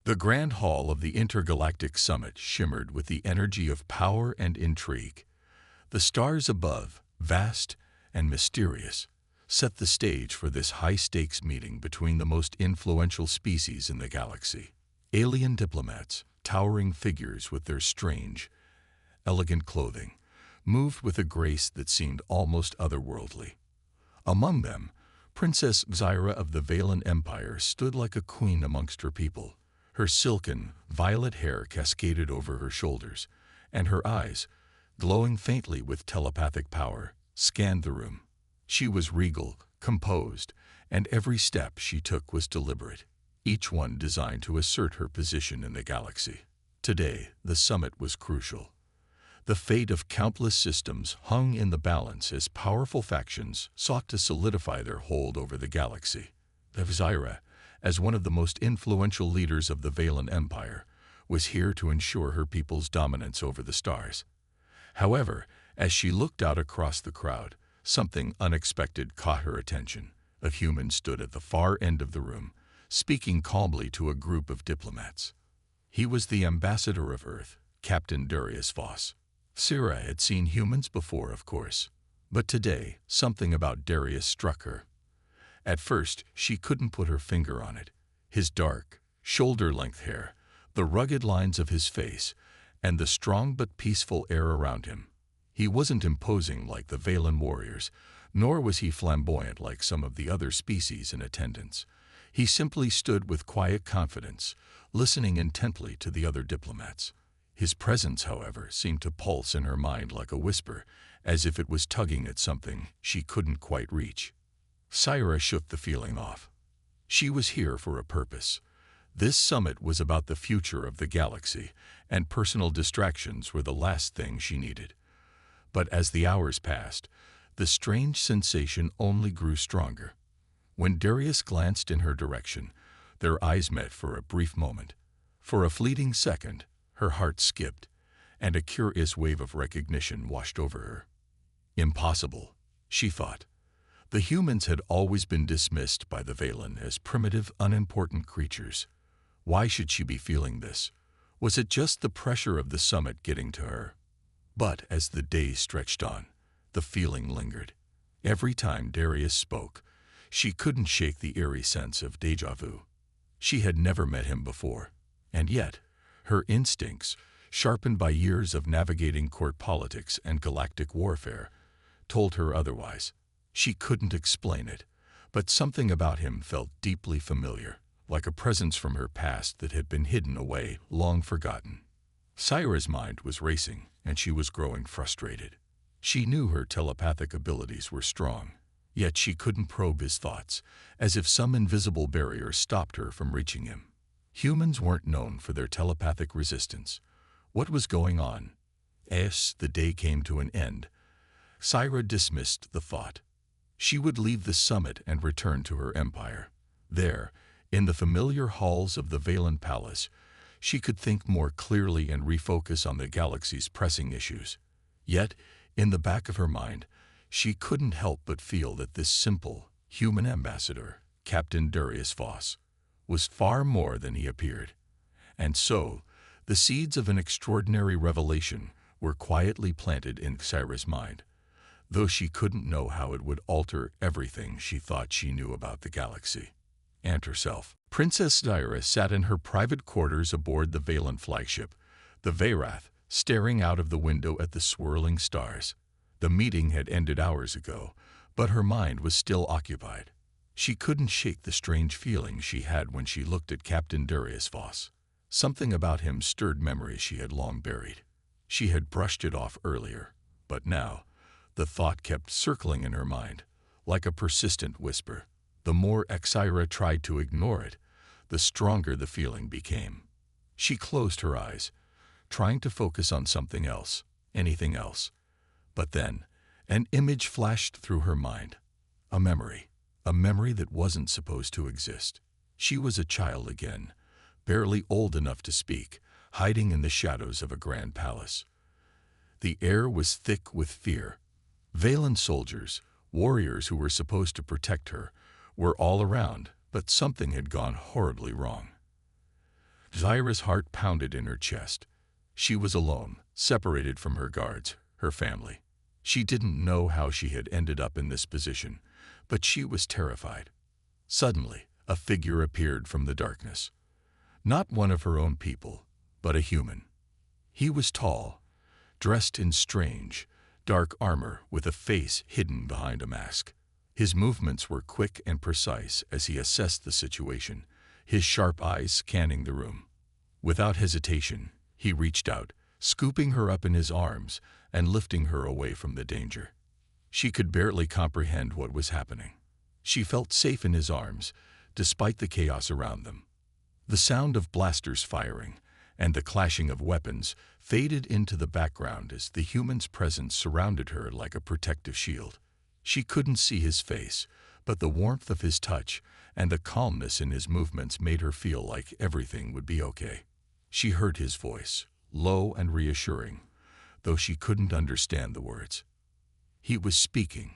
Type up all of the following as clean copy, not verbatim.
The grand hall of the intergalactic summit shimmered with the energy of power and intrigue. The stars above, vast and mysterious, set the stage for this high-stakes meeting between the most influential species in the galaxy. Alien diplomats, towering figures with their strange, elegant clothing, moved with a grace that seemed almost otherworldly. Among them, Princess Xyra of the Valen Empire stood like a queen amongst her people. Her silken, violet hair cascaded over her shoulders, and her eyes, glowing faintly with telepathic power, scanned the room. She was regal, composed, and every step she took was deliberate, each one designed to assert her position in the galaxy. Today, the summit was crucial. The fate of countless systems hung in the balance as powerful factions sought to solidify their hold over the galaxy. Xyra, as one of the most influential leaders of the Valen Empire, was here to ensure her people's dominance over the stars. However, as she looked out across the crowd, something unexpected caught her attention. A human stood at the far end of the room, speaking calmly to a group of diplomats. He was the ambassador of Earth, Captain Darius Voss. Xyra had seen humans before, of course, but today something about Darius struck her. At first, she couldn't put her finger on it. His dark, shoulder-length hair, the rugged lines of his face, and the strong but peaceful air around him. He wasn't imposing like the Valen warriors, nor was he flamboyant like some of the other species in attendance. He simply stood with quiet confidence, listening intently to the other diplomats. His presence, however, seemed to pulse in her mind like a whisper, as if it was tugging at something she couldn't quite reach. Xyra shook the feeling off. She was here for a purpose. This summit was about the future of the galaxy, and personal distractions were the last thing she needed. But as the hours passed, the strange sensation only grew stronger. When Darius glanced in her direction, their eyes met for a brief moment. For a fleeting second, her heart skipped, and a curious wave of recognition washed over her. Impossible, she thought. The humans had always been dismissed by the Valen as primitive, unimportant creatures. Why should she be feeling this? Was it just the pressure of the summit getting to her? But as the days stretched on, the feeling lingered. Every time Darius spoke, she couldn't shake the eerie sense of déjà vu. She had never met him before, and yet, her instincts, sharpened by years of navigating court politics and galactic warfare, told her otherwise. She couldn't explain it, but something about him felt deeply familiar, like a presence from her past that had been hidden away, long forgotten. Xyra's mind was racing, and she was growing frustrated. She knew her telepathic abilities were strong, yet she couldn't probe his thoughts, as if some invisible barrier stopped her from reaching him. Humans weren't known for their telepathic resistance. What was going on? As the day came to an end, Xyra dismissed the thought. She would leave the summit and return to her empire. There, in the familiar halls of the Valen Palace, she could think more clearly and refocus on the galaxy's pressing issues. Yet, in the back of her mind, she couldn't help but feel that this simple, human ambassador, Captain Darius Voss, was far more than he appeared. And so, the seeds of an extraordinary revelation were quietly planted in Xyra's mind, though she couldn't know how it would alter everything she thought she knew about the galaxy and herself. Princess Xyra sat in her private quarters aboard the Valen flagship, the Veyrath, staring out of the window at the swirling stars. The meeting had ended hours ago, but her mind was still occupied. She couldn't shake the strange feeling she had when she looked at Captain Darius Voss. Something about him stirred memories she had long buried. She had brushed it off earlier, but now, the thought kept circling in her mind, like a persistent whisper. The more Xyra tried to ignore it, the stronger the feeling became. She closed her eyes, trying to focus on something else, anything else. But then, an image flashed through her mind. A memory that wasn't supposed to exist. She was a child again, barely old enough to speak, hiding in the shadows of a grand palace. The air was thick with fear. Valen soldiers, warriors who were supposed to protect her, were all around, but something had gone horribly wrong. Zyra's heart pounded in her chest. She was alone, separated from her guards, her family. She didn't know how she had ended up in this position, but she was terrified. Suddenly, a figure appeared from the darkness. Not one of her own people, but a human. He was tall, dressed in strange, dark armor with a face hidden behind a mask. His movements were quick and precise as he assessed the situation, his sharp eyes scanning the room. Without hesitation, he reached out, scooping her up in his arms and lifting her away from the danger. She could barely comprehend what was happening. She felt safe in his arms, despite the chaos around them. The sound of blasters firing and the clashing of weapons faded into the background as the human's presence surrounded her like a protective shield. She couldn't see his face, but the warmth of his touch and the calmness in his movements made her feel like everything would be okay. She heard his voice, low and reassuring, though she couldn't understand the words. He was speaking,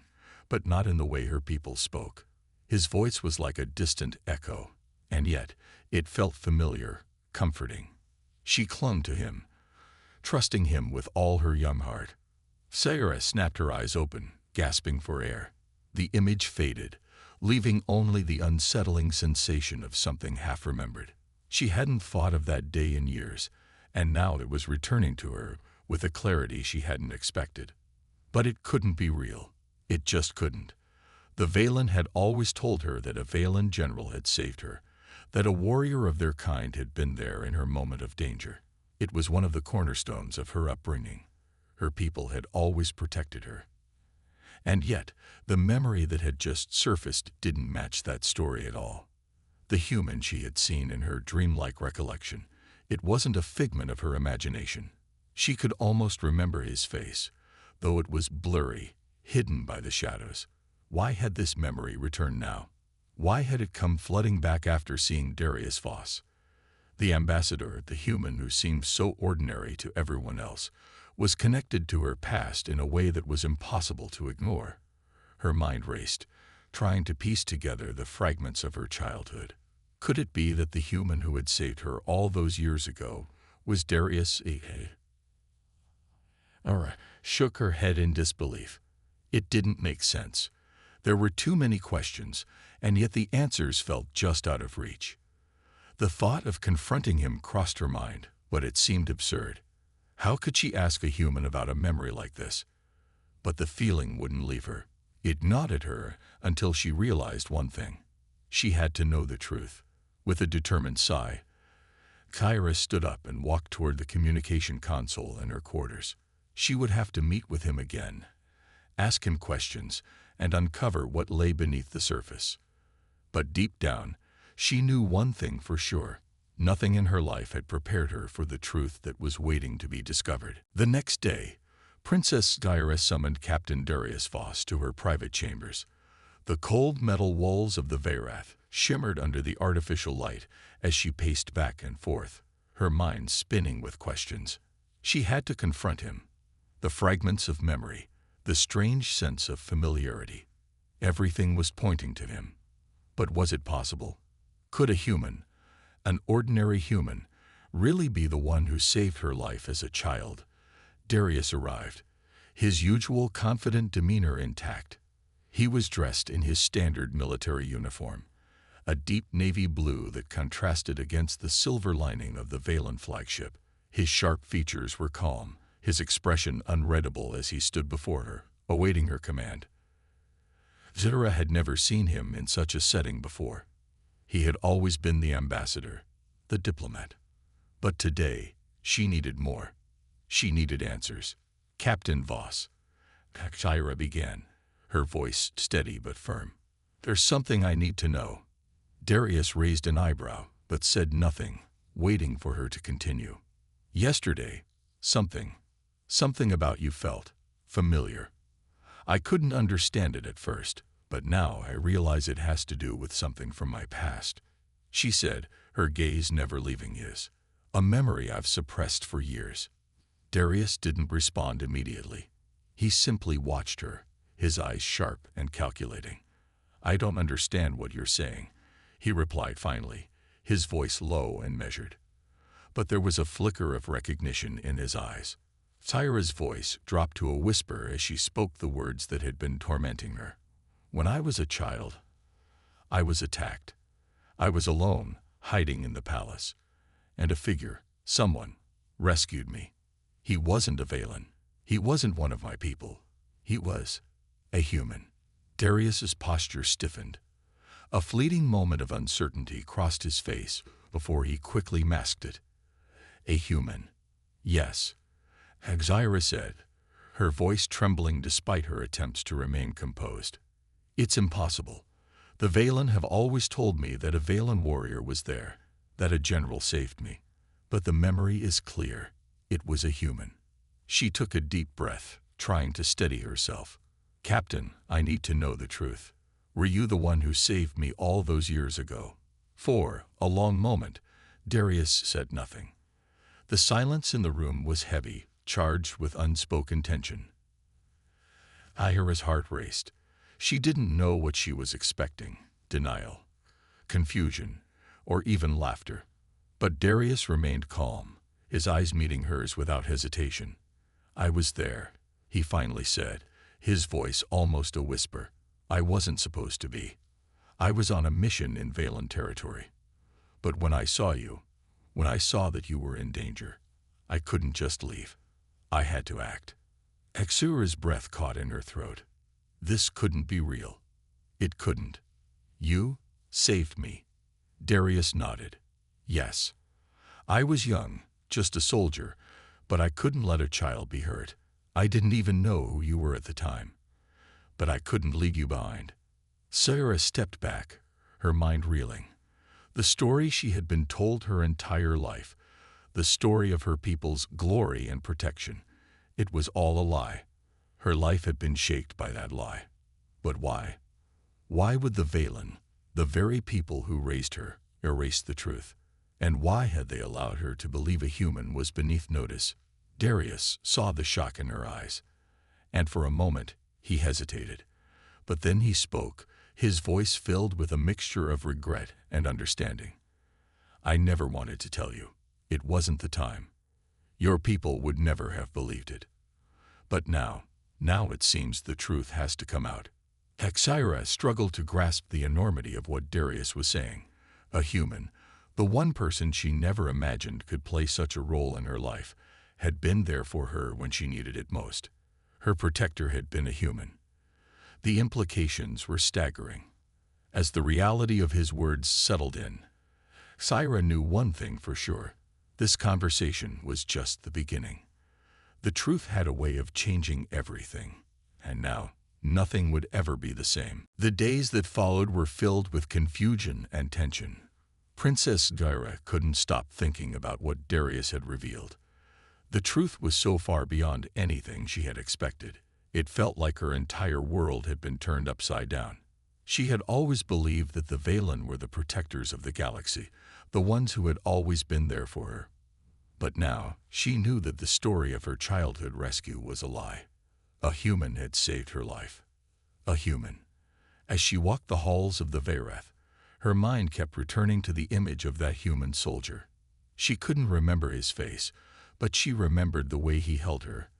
but not in the way her people spoke. His voice was like a distant echo, and yet it felt familiar, comforting. She clung to him, trusting him with all her young heart. Sayra snapped her eyes open, gasping for air. The image faded, leaving only the unsettling sensation of something half-remembered. She hadn't thought of that day in years, and now it was returning to her with a clarity she hadn't expected. But it couldn't be real. It just couldn't. The Valen had always told her that a Valen general had saved her, that a warrior of their kind had been there in her moment of danger. It was one of the cornerstones of her upbringing. Her people had always protected her. And yet, the memory that had just surfaced didn't match that story at all. The human she had seen in her dreamlike recollection, it wasn't a figment of her imagination. She could almost remember his face, though it was blurry, hidden by the shadows. Why had this memory returned now? Why had it come flooding back after seeing Darius Voss? The ambassador, the human who seemed so ordinary to everyone else, was connected to her past in a way that was impossible to ignore. Her mind raced, trying to piece together the fragments of her childhood. Could it be that the human who had saved her all those years ago was Darius? Aura shook her head in disbelief. It didn't make sense. There were too many questions, and yet the answers felt just out of reach. The thought of confronting him crossed her mind, but it seemed absurd. How could she ask a human about a memory like this? But the feeling wouldn't leave her. It gnawed at her until she realized one thing. She had to know the truth. With a determined sigh, Kyra stood up and walked toward the communication console in her quarters. She would have to meet with him again, ask him questions, and uncover what lay beneath the surface. But deep down, she knew one thing for sure. Nothing in her life had prepared her for the truth that was waiting to be discovered. The next day, Princess Skyra summoned Captain Darius Voss to her private chambers. The cold metal walls of the Veyrath shimmered under the artificial light as she paced back and forth, her mind spinning with questions. She had to confront him. The fragments of memory, the strange sense of familiarity. Everything was pointing to him. But was it possible? Could a human, an ordinary human, really be the one who saved her life as a child? Darius arrived, his usual confident demeanor intact. He was dressed in his standard military uniform, a deep navy blue that contrasted against the silver lining of the Valen flagship. His sharp features were calm, his expression unreadable as he stood before her, awaiting her command. Zira had never seen him in such a setting before. He had always been the ambassador, the diplomat. But today, she needed more. She needed answers. Captain Voss, Kyra began, her voice steady but firm. There's something I need to know. Darius raised an eyebrow, but said nothing, waiting for her to continue. Yesterday, something about you felt familiar. I couldn't understand it at first, but now I realize it has to do with something from my past, she said, her gaze never leaving his. A memory I've suppressed for years. Darius didn't respond immediately. He simply watched her, his eyes sharp and calculating. I don't understand what you're saying, he replied finally, his voice low and measured. but there was a flicker of recognition in his eyes. Syra's voice dropped to a whisper as she spoke the words that had been tormenting her. When I was a child, I was attacked. I was alone, hiding in the palace, and a figure, someone, rescued me. He wasn't a Valen. He wasn't one of my people. He was a human. Darius's posture stiffened. A fleeting moment of uncertainty crossed his face before he quickly masked it. A human. Yes, Syra said, her voice trembling despite her attempts to remain composed. It's impossible. The Valen have always told me that a Valen warrior was there, that a general saved me. But the memory is clear. It was a human. She took a deep breath, trying to steady herself. Captain, I need to know the truth. Were you the one who saved me all those years ago? For a long moment, Darius said nothing. The silence in the room was heavy, charged with unspoken tension. Syra's heart raced. She didn't know what she was expecting: denial, confusion, or even laughter. But Darius remained calm, his eyes meeting hers without hesitation. I was there, he finally said, his voice almost a whisper. I wasn't supposed to be. I was on a mission in Valen territory. But when I saw you, when I saw that you were in danger, I couldn't just leave. I had to act. Syra's breath caught in her throat. This couldn't be real. It couldn't. You saved me. Darius nodded. Yes. I was young, just a soldier, but I couldn't let a child be hurt. I didn't even know who you were at the time. But I couldn't leave you behind. Syra stepped back, her mind reeling. The story she had been told her entire life, the story of her people's glory and protection, it was all a lie. Her life had been shaped by that lie. But why? Why would the Valen, the very people who raised her, erase the truth? And why had they allowed her to believe a human was beneath notice? Darius saw the shock in her eyes, and for a moment he hesitated. But then he spoke, his voice filled with a mixture of regret and understanding. I never wanted to tell you. It wasn't the time. Your people would never have believed it. But now it seems the truth has to come out. Syra struggled to grasp the enormity of what Darius was saying. A human, the one person she never imagined could play such a role in her life, had been there for her when she needed it most. Her protector had been a human. The implications were staggering. As the reality of his words settled in, Syra knew one thing for sure. This conversation was just the beginning. The truth had a way of changing everything, and now nothing would ever be the same. The days that followed were filled with confusion and tension. Princess Syra couldn't stop thinking about what Darius had revealed. The truth was so far beyond anything she had expected. It felt like her entire world had been turned upside down. She had always believed that the Valen were the protectors of the galaxy, the ones who had always been there for her. But now she knew that the story of her childhood rescue was a lie. A human had saved her life. A human. As she walked the halls of the Vareth, her mind kept returning to the image of that human soldier. She couldn't remember his face, but she remembered the way he held her,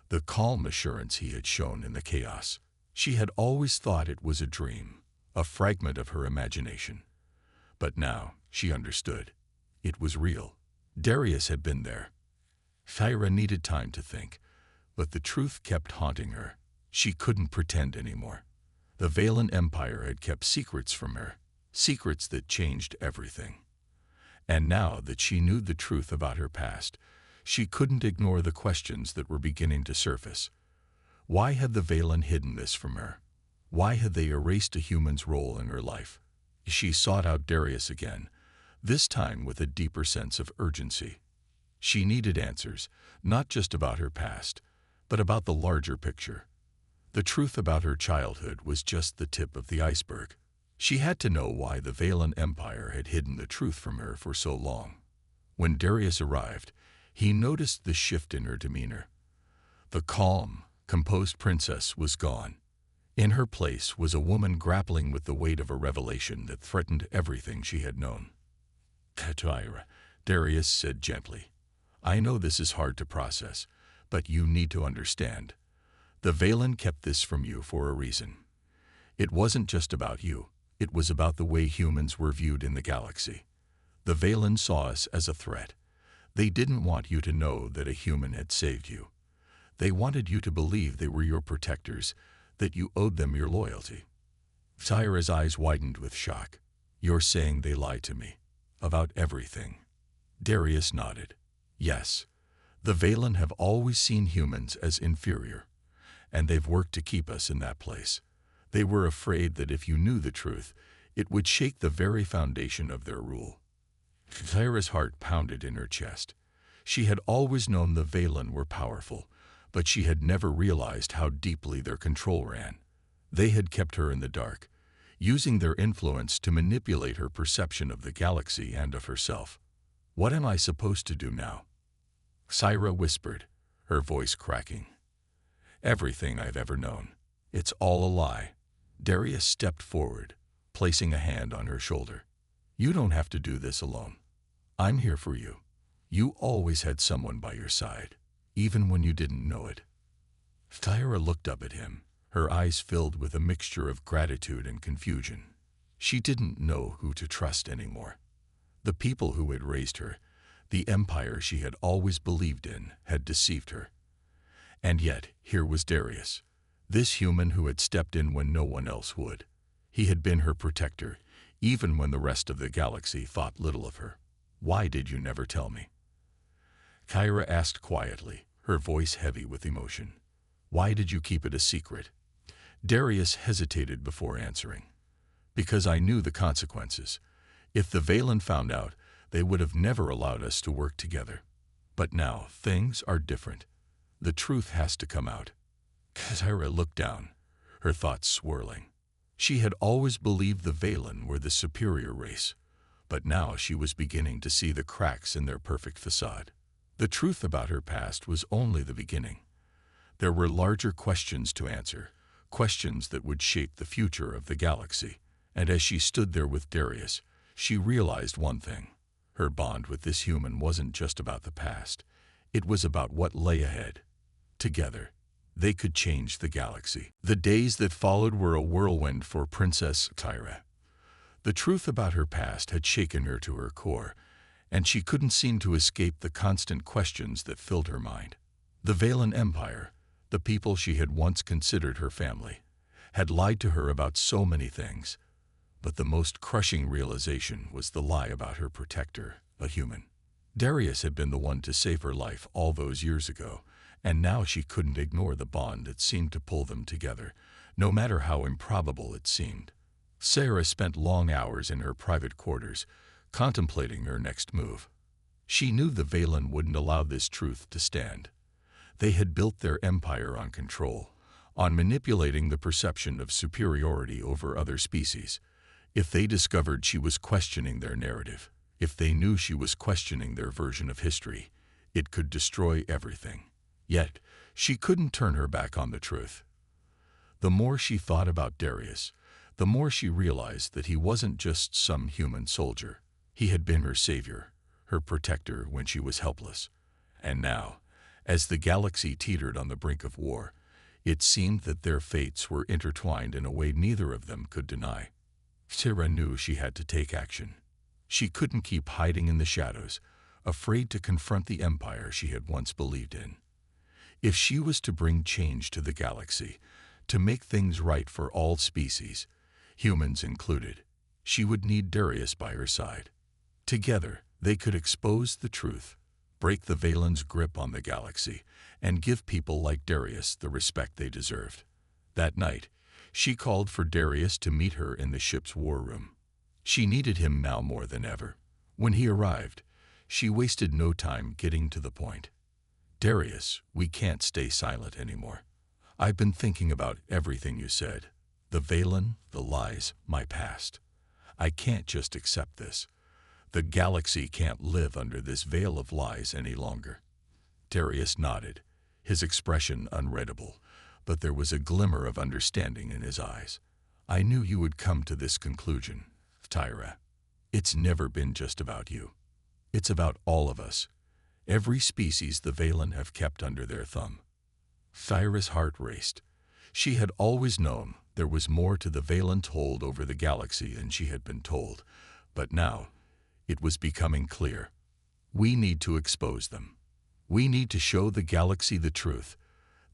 the calm assurance he had shown in the chaos. She had always thought it was a dream, a fragment of her imagination. But now she understood. It was real. Darius had been there. Syra needed time to think, but the truth kept haunting her. She couldn't pretend anymore. The Valen Empire had kept secrets from her, secrets that changed everything. And now that she knew the truth about her past, she couldn't ignore the questions that were beginning to surface. Why had the Valen hidden this from her? Why had they erased a human's role in her life? She sought out Darius again, this time with a deeper sense of urgency. She needed answers, not just about her past, but about the larger picture. The truth about her childhood was just the tip of the iceberg. She had to know why the Valen Empire had hidden the truth from her for so long. When Darius arrived, he noticed the shift in her demeanor. The calm, composed princess was gone. In her place was a woman grappling with the weight of a revelation that threatened everything she had known. Syra, Darius said gently. I know this is hard to process, but you need to understand. The Valen kept this from you for a reason. It wasn't just about you. It was about the way humans were viewed in the galaxy. The Valen saw us as a threat. They didn't want you to know that a human had saved you. They wanted you to believe they were your protectors, that you owed them your loyalty. Tyra's eyes widened with shock. You're saying they lied to me? About everything? Darius nodded. Yes. The Valen have always seen humans as inferior, and they've worked to keep us in that place. They were afraid that if you knew the truth, it would shake the very foundation of their rule. Tyra's heart pounded in her chest. She had always known the Valen were powerful, but she had never realized how deeply their control ran. They had kept her in the dark, using their influence to manipulate her perception of the galaxy and of herself. What am I supposed to do now? Syra whispered, her voice cracking. Everything I've ever known. It's all a lie. Darius stepped forward, placing a hand on her shoulder. You don't have to do this alone. I'm here for you. You always had someone by your side, even when you didn't know it. Tyra looked up at him, her eyes filled with a mixture of gratitude and confusion. She didn't know who to trust anymore. The people who had raised her, the empire she had always believed in, had deceived her. And yet, here was Darius, this human who had stepped in when no one else would. He had been her protector, even when the rest of the galaxy thought little of her. Why did you never tell me? Kyra asked quietly, her voice heavy with emotion. Why did you keep it a secret? Darius hesitated before answering. Because I knew the consequences. If the Valen found out, they would have never allowed us to work together. But now, things are different. The truth has to come out. Kyra looked down, her thoughts swirling. She had always believed the Valen were the superior race, but now she was beginning to see the cracks in their perfect facade. The truth about her past was only the beginning. There were larger questions to answer, questions that would shape the future of the galaxy. And as she stood there with Darius, she realized one thing. Her bond with this human wasn't just about the past. It was about what lay ahead. Together, they could change the galaxy. The days that followed were a whirlwind for Princess Tyra. The truth about her past had shaken her to her core, and she couldn't seem to escape the constant questions that filled her mind. The Valen Empire, the people she had once considered her family, had lied to her about so many things. But the most crushing realization was the lie about her protector, a human. Darius had been the one to save her life all those years ago, and now she couldn't ignore the bond that seemed to pull them together, no matter how improbable it seemed. Sarah spent long hours in her private quarters, contemplating her next move. She knew the Valen wouldn't allow this truth to stand. They had built their empire on control, on manipulating the perception of superiority over other species. If they discovered she was questioning their narrative, if they knew she was questioning their version of history, it could destroy everything. Yet, she couldn't turn her back on the truth. The more she thought about Darius, the more she realized that he wasn't just some human soldier. He had been her savior, her protector when she was helpless. And now, as the galaxy teetered on the brink of war, it seemed that their fates were intertwined in a way neither of them could deny. Tyra knew she had to take action. She couldn't keep hiding in the shadows, afraid to confront the empire she had once believed in. If she was to bring change to the galaxy, to make things right for all species, humans included, she would need Darius by her side. Together, they could expose the truth, break the Valen's grip on the galaxy, and give people like Darius the respect they deserved. That night, she called for Darius to meet her in the ship's war room. She needed him now more than ever. When he arrived, she wasted no time getting to the point. Darius, we can't stay silent anymore. I've been thinking about everything you said. The Valen, the lies, my past. I can't just accept this. The galaxy can't live under this veil of lies any longer. Darius nodded, his expression unreadable, but there was a glimmer of understanding in his eyes. I knew you would come to this conclusion, Tyra. It's never been just about you. It's about all of us, every species the Valen have kept under their thumb. Thyra's heart raced. She had always known there was more to the Valen's hold over the galaxy than she had been told, but now it was becoming clear. We need to expose them. We need to show the galaxy the truth.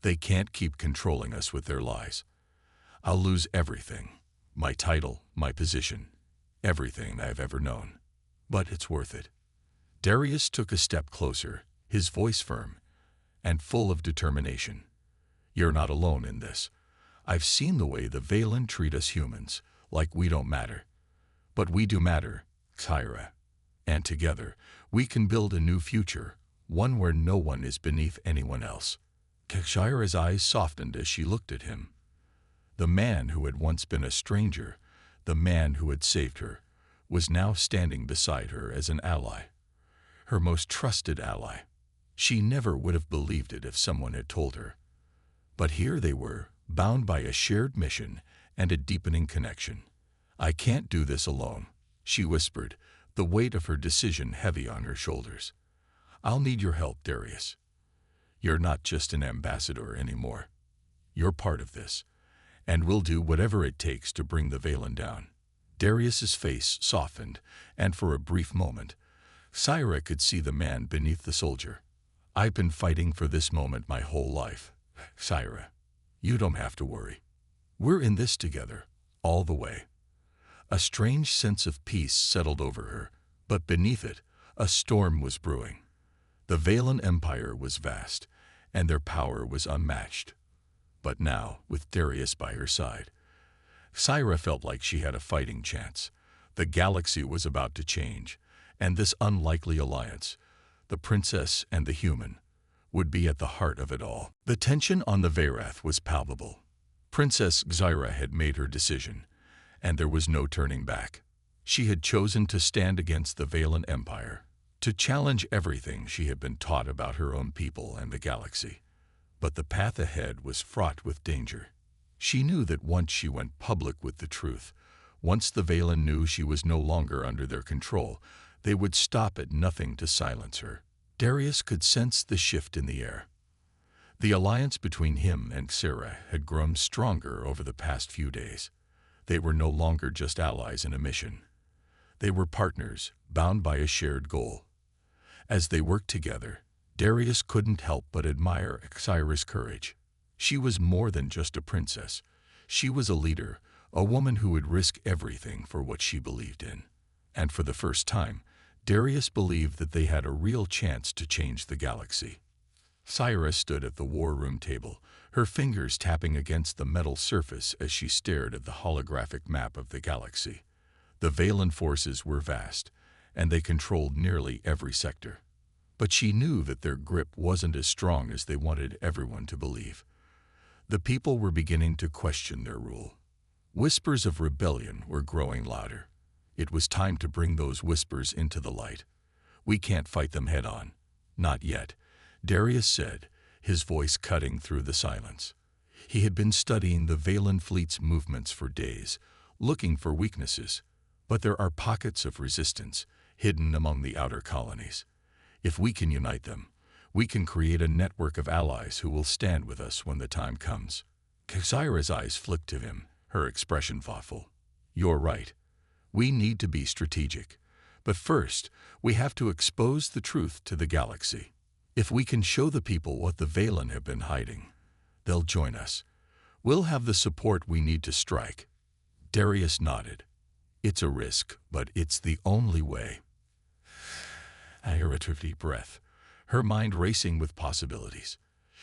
They can't keep controlling us with their lies. I'll lose everything, my title, my position, everything I've ever known. But it's worth it. Darius took a step closer, his voice firm and full of determination. You're not alone in this. I've seen the way the Valen treat us humans, like we don't matter. But we do matter, Thyra. And together, we can build a new future, one where no one is beneath anyone else. Thyra's eyes softened as she looked at him. The man who had once been a stranger, the man who had saved her, was now standing beside her as an ally. Her most trusted ally. She never would have believed it if someone had told her. But here they were, bound by a shared mission and a deepening connection. I can't do this alone, she whispered, the weight of her decision heavy on her shoulders. I'll need your help, Darius. You're not just an ambassador anymore. You're part of this, and we'll do whatever it takes to bring the Valen down. Darius's face softened, and for a brief moment, Thyra could see the man beneath the soldier. I've been fighting for this moment my whole life. Thyra, you don't have to worry. We're in this together, all the way. A strange sense of peace settled over her, but beneath it, a storm was brewing. The Valen Empire was vast, and their power was unmatched. But now, with Darius by her side, Thyra felt like she had a fighting chance. The galaxy was about to change, and this unlikely alliance, the princess and the human, would be at the heart of it all. The tension on the Varath was palpable. Princess Thyra had made her decision, and there was no turning back. She had chosen to stand against the Valen Empire, to challenge everything she had been taught about her own people and the galaxy. But the path ahead was fraught with danger. She knew that once she went public with the truth, once the Valen knew she was no longer under their control, they would stop at nothing to silence her. Darius could sense the shift in the air. The alliance between him and Sarah had grown stronger over the past few days. They were no longer just allies in a mission. They were partners, bound by a shared goal. As they worked together, Darius couldn't help but admire Thyra's courage. She was more than just a princess. She was a leader, a woman who would risk everything for what she believed in. And for the first time, Darius believed that they had a real chance to change the galaxy. Thyra stood at the war room table, her fingers tapping against the metal surface as she stared at the holographic map of the galaxy. The Valen forces were vast, and they controlled nearly every sector. But she knew that their grip wasn't as strong as they wanted everyone to believe. The people were beginning to question their rule. Whispers of rebellion were growing louder. It was time to bring those whispers into the light. We can't fight them head on. Not yet, Darius said, his voice cutting through the silence. He had been studying the Valen fleet's movements for days, looking for weaknesses. But there are pockets of resistance, hidden among the outer colonies. If we can unite them, we can create a network of allies who will stand with us when the time comes. Thyra's eyes flicked to him, her expression thoughtful. You're right. We need to be strategic. But first, we have to expose the truth to the galaxy. If we can show the people what the Valen have been hiding, they'll join us. We'll have the support we need to strike. Darius nodded. It's a risk, but it's the only way. Thyra took a deep breath, her mind racing with possibilities.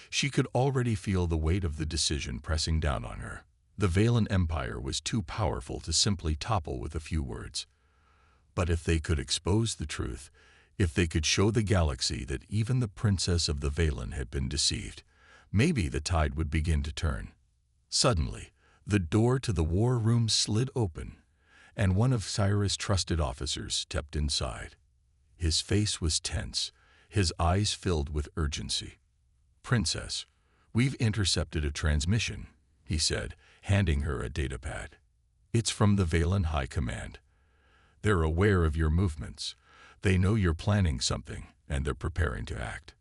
She could already feel the weight of the decision pressing down on her. The Valen Empire was too powerful to simply topple with a few words. But if they could expose the truth, if they could show the galaxy that even the princess of the Valen had been deceived, maybe the tide would begin to turn. Suddenly, the door to the war room slid open, and one of Thyra's trusted officers stepped inside. His face was tense, his eyes filled with urgency. "Princess, we've intercepted a transmission," he said, handing her a datapad. "It's from the Valen High Command. They're aware of your movements. They know you're planning something, and they're preparing to act.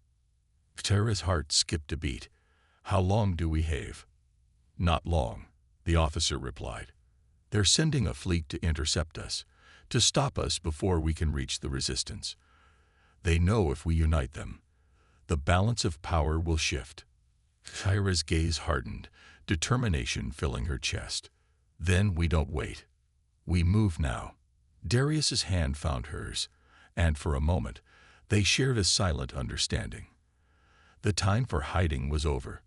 Tara's heart skipped a beat. How long do we have? Not long, the officer replied. They're sending a fleet to intercept us, to stop us before we can reach the resistance. They know if we unite them, the balance of power will shift. Kyra's gaze hardened, determination filling her chest. Then we don't wait. We move now. Darius's hand found hers, and for a moment, they shared a silent understanding. The time for hiding was over.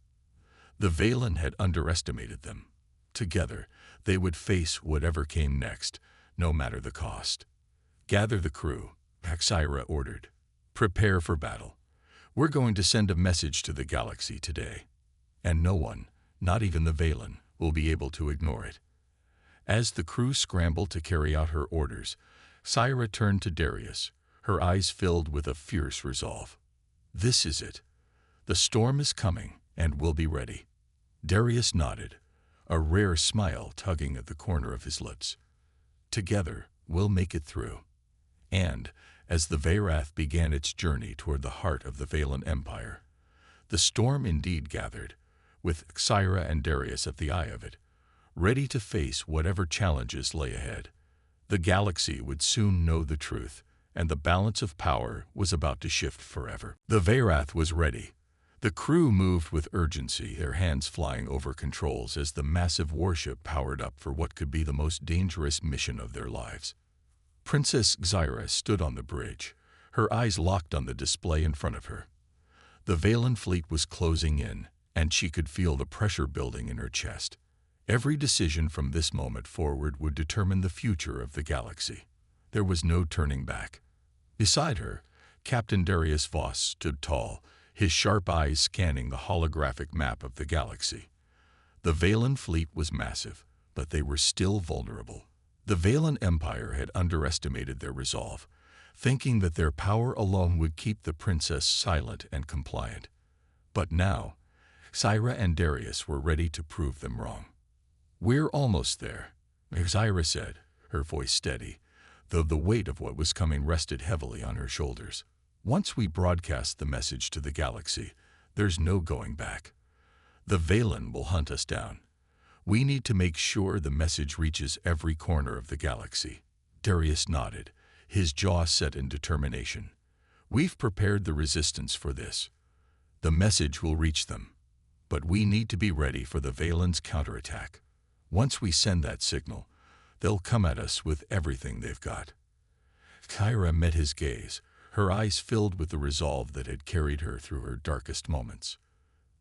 The Valen had underestimated them. Together, they would face whatever came next, no matter the cost. Gather the crew, Kyra ordered. Prepare for battle. We're going to send a message to the galaxy today. And no one, not even the Valen, will be able to ignore it. As the crew scrambled to carry out her orders, Kyra turned to Darius, her eyes filled with a fierce resolve. This is it. The storm is coming, and we'll be ready. Darius nodded, a rare smile tugging at the corner of his lips. Together, we'll make it through. And, as the Veyrath began its journey toward the heart of the Valen Empire, the storm indeed gathered, with Kyra and Darius at the eye of it, ready to face whatever challenges lay ahead. The galaxy would soon know the truth, and the balance of power was about to shift forever. The Veyrath was ready. The crew moved with urgency, their hands flying over controls as the massive warship powered up for what could be the most dangerous mission of their lives. Princess Kyra stood on the bridge, her eyes locked on the display in front of her. The Valen fleet was closing in, and she could feel the pressure building in her chest. Every decision from this moment forward would determine the future of the galaxy. There was no turning back. Beside her, Captain Darius Voss stood tall, his sharp eyes scanning the holographic map of the galaxy. The Valen fleet was massive, but they were still vulnerable. The Valen Empire had underestimated their resolve, thinking that their power alone would keep the princess silent and compliant. But now, Kyra and Darius were ready to prove them wrong. We're almost there, Kyra said, her voice steady, though the weight of what was coming rested heavily on her shoulders. Once we broadcast the message to the galaxy, there's no going back. The Valen will hunt us down. We need to make sure the message reaches every corner of the galaxy. Darius nodded, his jaw set in determination. We've prepared the resistance for this. The message will reach them. But we need to be ready for the Valen's counterattack. Once we send that signal, they'll come at us with everything they've got. Kyra met his gaze, her eyes filled with the resolve that had carried her through her darkest moments.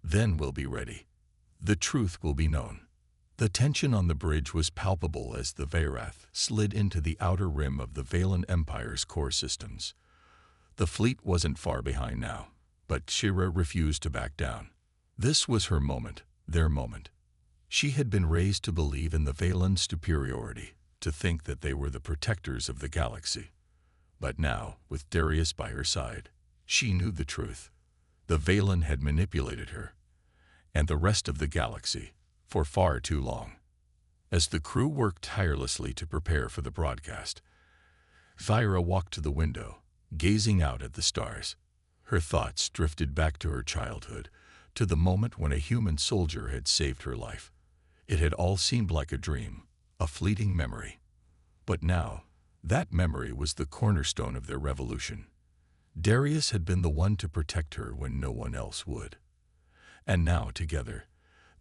Then we'll be ready. The truth will be known. The tension on the bridge was palpable as the Veyrath slid into the outer rim of the Valen Empire's core systems. The fleet wasn't far behind now, but Kyra refused to back down. This was her moment, their moment. She had been raised to believe in the Valen's superiority, to think that they were the protectors of the galaxy. But now, with Darius by her side, she knew the truth. The Valen had manipulated her, and the rest of the galaxy, for far too long. As the crew worked tirelessly to prepare for the broadcast, Kyra walked to the window, gazing out at the stars. Her thoughts drifted back to her childhood, to the moment when a human soldier had saved her life. It had all seemed like a dream, a fleeting memory. But now, that memory was the cornerstone of their revolution. Darius had been the one to protect her when no one else would. And now, together,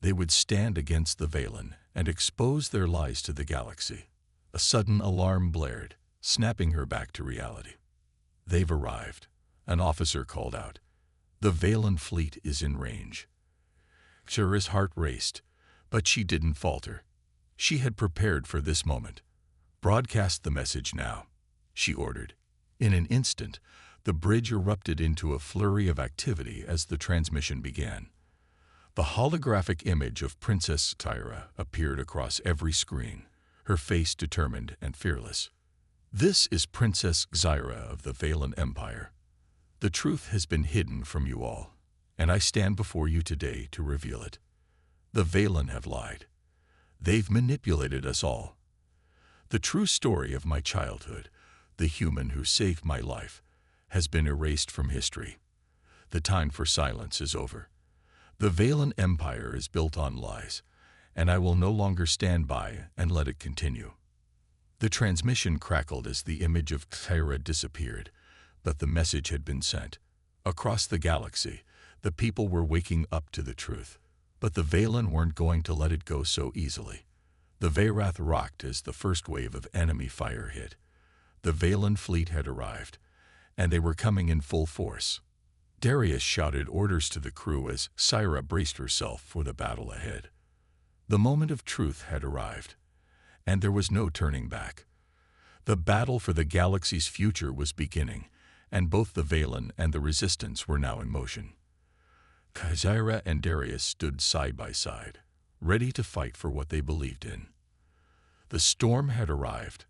they would stand against the Valen and expose their lies to the galaxy. A sudden alarm blared, snapping her back to reality. They've arrived, an officer called out. The Valen fleet is in range. Kyra's heart raced, but she didn't falter. She had prepared for this moment. Broadcast the message now, she ordered. In an instant, the bridge erupted into a flurry of activity as the transmission began. The holographic image of Princess Kyra appeared across every screen, her face determined and fearless. This is Princess Kyra of the Valen Empire. The truth has been hidden from you all, and I stand before you today to reveal it. The Valen have lied. They've manipulated us all. The true story of my childhood, the human who saved my life, has been erased from history. The time for silence is over. The Valen Empire is built on lies, and I will no longer stand by and let it continue." The transmission crackled as the image of Kyra disappeared, but the message had been sent. Across the galaxy, the people were waking up to the truth, but the Valen weren't going to let it go so easily. The Veyrath rocked as the first wave of enemy fire hit. The Valen fleet had arrived, and they were coming in full force. Darius shouted orders to the crew as Syra braced herself for the battle ahead. The moment of truth had arrived, and there was no turning back. The battle for the galaxy's future was beginning, and both the Valen and the Resistance were now in motion. Syra and Darius stood side by side, ready to fight for what they believed in. The storm had arrived,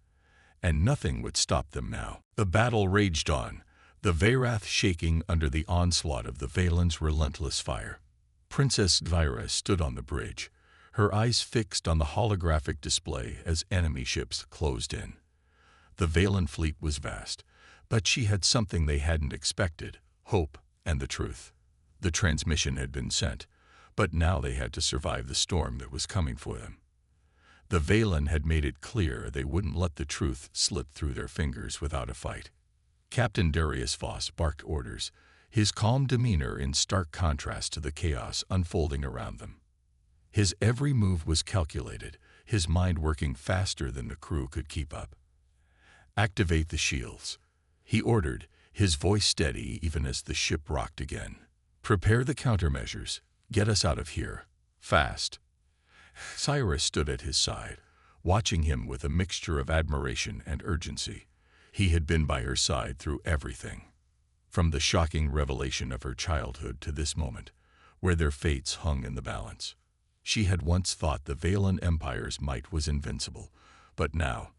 and nothing would stop them now. The battle raged on, the Veyrath shaking under the onslaught of the Valen's relentless fire. Princess Dvyra stood on the bridge, her eyes fixed on the holographic display as enemy ships closed in. The Valen fleet was vast, but she had something they hadn't expected: hope and the truth. The transmission had been sent, but now they had to survive the storm that was coming for them. The Valen had made it clear they wouldn't let the truth slip through their fingers without a fight. Captain Darius Voss barked orders, his calm demeanor in stark contrast to the chaos unfolding around them. His every move was calculated, his mind working faster than the crew could keep up. "Activate the shields," he ordered, his voice steady even as the ship rocked again. "Prepare the countermeasures. Get us out of here. Fast." Cyrus stood at his side, watching him with a mixture of admiration and urgency. He had been by her side through everything, from the shocking revelation of her childhood to this moment, where their fates hung in the balance. She had once thought the Valen Empire's might was invincible, but now,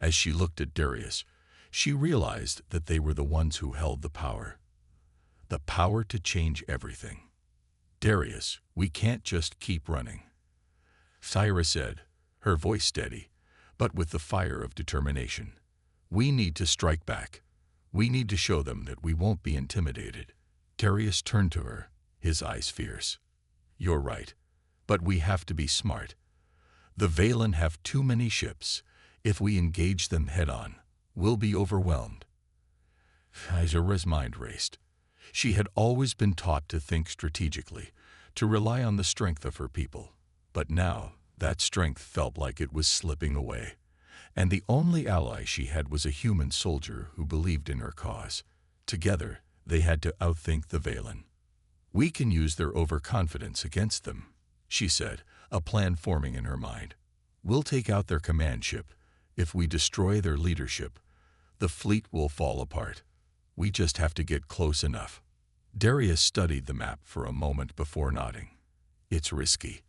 as she looked at Darius, she realized that they were the ones who held the power to change everything. "Darius, we can't just keep running," Syra said, her voice steady, but with the fire of determination. "We need to strike back. We need to show them that we won't be intimidated." Darius turned to her, his eyes fierce. "You're right, but we have to be smart. The Valen have too many ships. If we engage them head-on, we'll be overwhelmed." Syra's mind raced. She had always been taught to think strategically, to rely on the strength of her people. But now, that strength felt like it was slipping away, and the only ally she had was a human soldier who believed in her cause. Together, they had to outthink the Valen. "We can use their overconfidence against them," she said, a plan forming in her mind. "We'll take out their command ship. If we destroy their leadership, the fleet will fall apart. We just have to get close enough." Darius studied the map for a moment before nodding. "It's risky,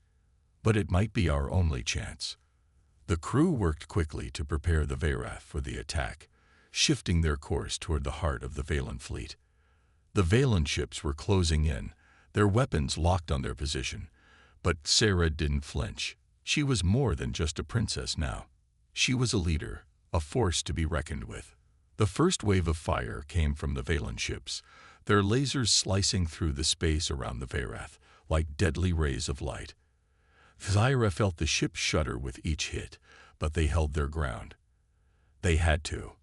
but it might be our only chance." The crew worked quickly to prepare the Veyrath for the attack, shifting their course toward the heart of the Valen fleet. The Valen ships were closing in, their weapons locked on their position, but Syra didn't flinch. She was more than just a princess now. She was a leader, a force to be reckoned with. The first wave of fire came from the Valen ships, their lasers slicing through the space around the Veyrath like deadly rays of light. Syra felt the ship shudder with each hit, but they held their ground. They had to.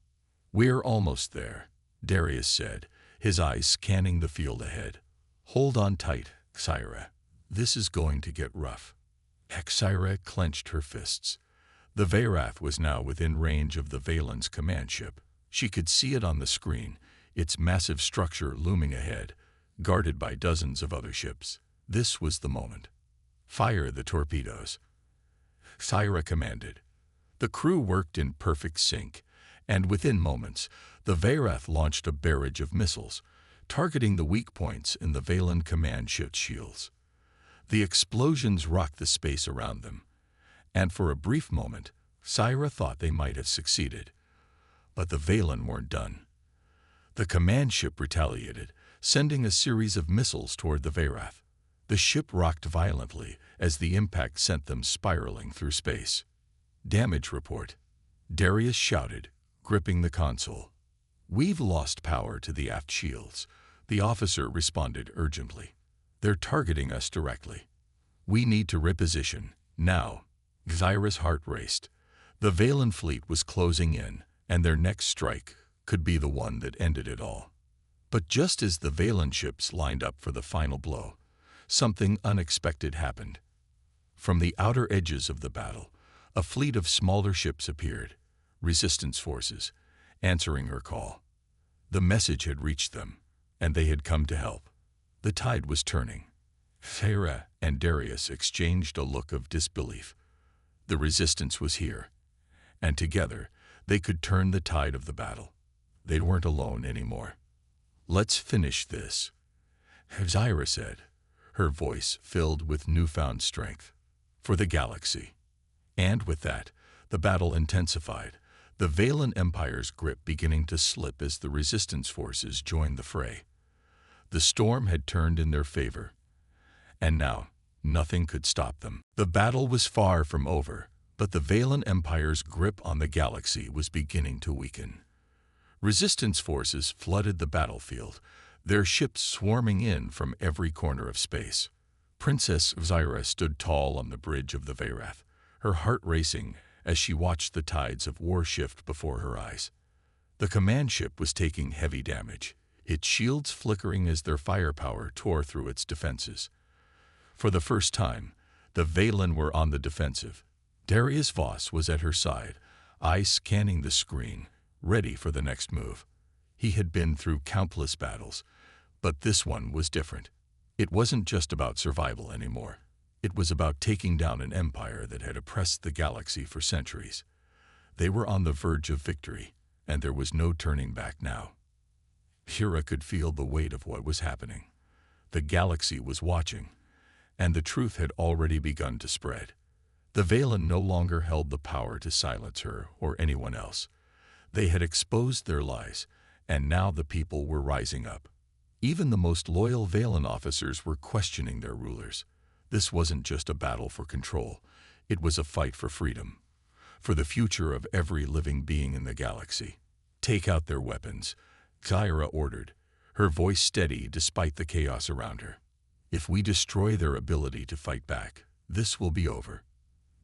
"We're almost there," Darius said, his eyes scanning the field ahead. "Hold on tight, Syra. This is going to get rough." Syra clenched her fists. The Veyrath was now within range of the Valen's command ship. She could see it on the screen, its massive structure looming ahead, guarded by dozens of other ships. This was the moment. "Fire the torpedoes," Syra commanded. The crew worked in perfect sync, and within moments, the Veyrath launched a barrage of missiles, targeting the weak points in the Valen command ship's shields. The explosions rocked the space around them, and for a brief moment, Syra thought they might have succeeded. But the Valen weren't done. The command ship retaliated, sending a series of missiles toward the Veyrath. The ship rocked violently as the impact sent them spiraling through space. "Damage report," Darius shouted, gripping the console. "We've lost power to the aft shields," the officer responded urgently. "They're targeting us directly. We need to reposition, now." Zyra's heart raced. The Valen fleet was closing in, and their next strike could be the one that ended it all. But just as the Valen ships lined up for the final blow, something unexpected happened. From the outer edges of the battle, a fleet of smaller ships appeared, resistance forces, answering her call. The message had reached them, and they had come to help. The tide was turning. Feyre and Darius exchanged a look of disbelief. The resistance was here, and together they could turn the tide of the battle. They weren't alone anymore. "Let's finish this," Zyra said, her voice filled with newfound strength. "For the galaxy." And with that, the battle intensified, the Valen Empire's grip beginning to slip as the resistance forces joined the fray. The storm had turned in their favor, and now nothing could stop them. The battle was far from over, but the Valen Empire's grip on the galaxy was beginning to weaken. Resistance forces flooded the battlefield, their ships swarming in from every corner of space. Princess Zyra stood tall on the bridge of the Veyrath, her heart racing as she watched the tides of war shift before her eyes. The command ship was taking heavy damage, its shields flickering as their firepower tore through its defenses. For the first time, the Valen were on the defensive. Darius Voss was at her side, eyes scanning the screen, ready for the next move. He had been through countless battles, but this one was different. It wasn't just about survival anymore. It was about taking down an empire that had oppressed the galaxy for centuries. They were on the verge of victory, and there was no turning back now. Hera could feel the weight of what was happening. The galaxy was watching, and the truth had already begun to spread. The Valen no longer held the power to silence her or anyone else. They had exposed their lies, and now the people were rising up. Even the most loyal Valen officers were questioning their rulers. This wasn't just a battle for control. It was a fight for freedom, for the future of every living being in the galaxy. "Take out their weapons," Zyra ordered, her voice steady despite the chaos around her. "If we destroy their ability to fight back, this will be over."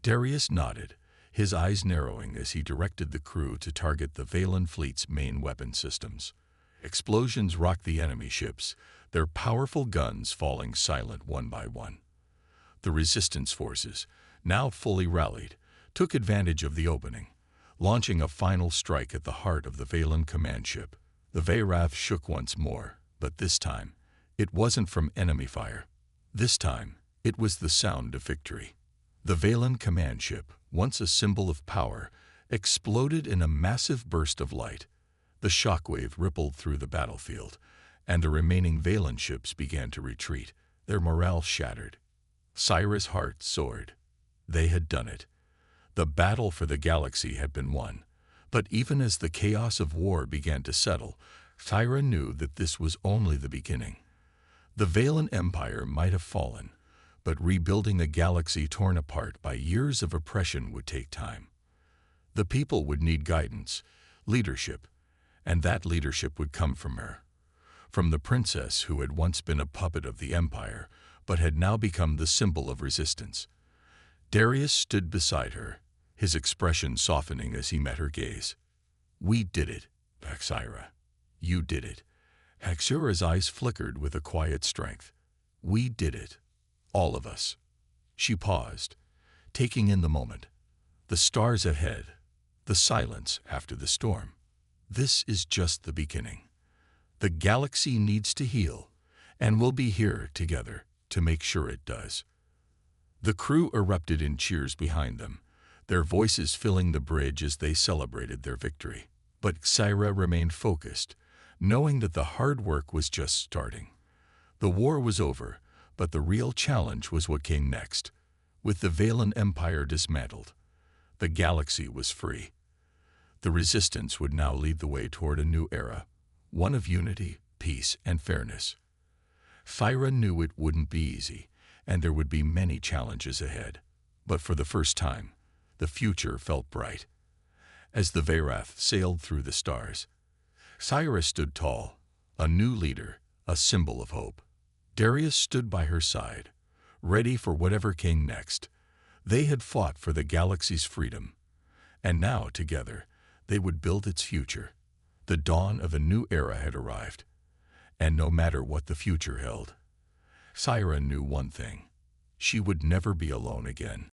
Darius nodded, his eyes narrowing as he directed the crew to target the Valen fleet's main weapon systems. Explosions rocked the enemy ships, their powerful guns falling silent one by one. The resistance forces, now fully rallied, took advantage of the opening, launching a final strike at the heart of the Valen command ship. The Veyrath shook once more, but this time, it wasn't from enemy fire. This time, it was the sound of victory. The Valen command ship, once a symbol of power, exploded in a massive burst of light. The shockwave rippled through the battlefield, and the remaining Valen ships began to retreat, their morale shattered. Zyra's heart soared. They had done it. The battle for the galaxy had been won. But even as the chaos of war began to settle, Zyra knew that this was only the beginning. The Valen Empire might have fallen, but rebuilding a galaxy torn apart by years of oppression would take time. The people would need guidance, leadership, and that leadership would come from her. From the princess who had once been a puppet of the Empire, but had now become the symbol of resistance. Darius stood beside her, his expression softening as he met her gaze. "We did it, Zyra. You did it." Zyra's eyes flickered with a quiet strength. "We did it. All of us." She paused, taking in the moment. The stars ahead, the silence after the storm. This is just the beginning. The galaxy needs to heal, and we'll be here together to make sure it does. The crew erupted in cheers behind them, their voices filling the bridge as they celebrated their victory. But Zyra remained focused, knowing that the hard work was just starting. The war was over, but the real challenge was what came next. With the Valen Empire dismantled, the galaxy was free. The resistance would now lead the way toward a new era, one of unity, peace, and fairness. Zyra knew it wouldn't be easy, and there would be many challenges ahead. But for the first time, the future felt bright. As the Veyrath sailed through the stars, Syra stood tall, a new leader, a symbol of hope. Darius stood by her side, ready for whatever came next. They had fought for the galaxy's freedom, and now, together, they would build its future. The dawn of a new era had arrived, and no matter what the future held, Syra knew one thing: she would never be alone again.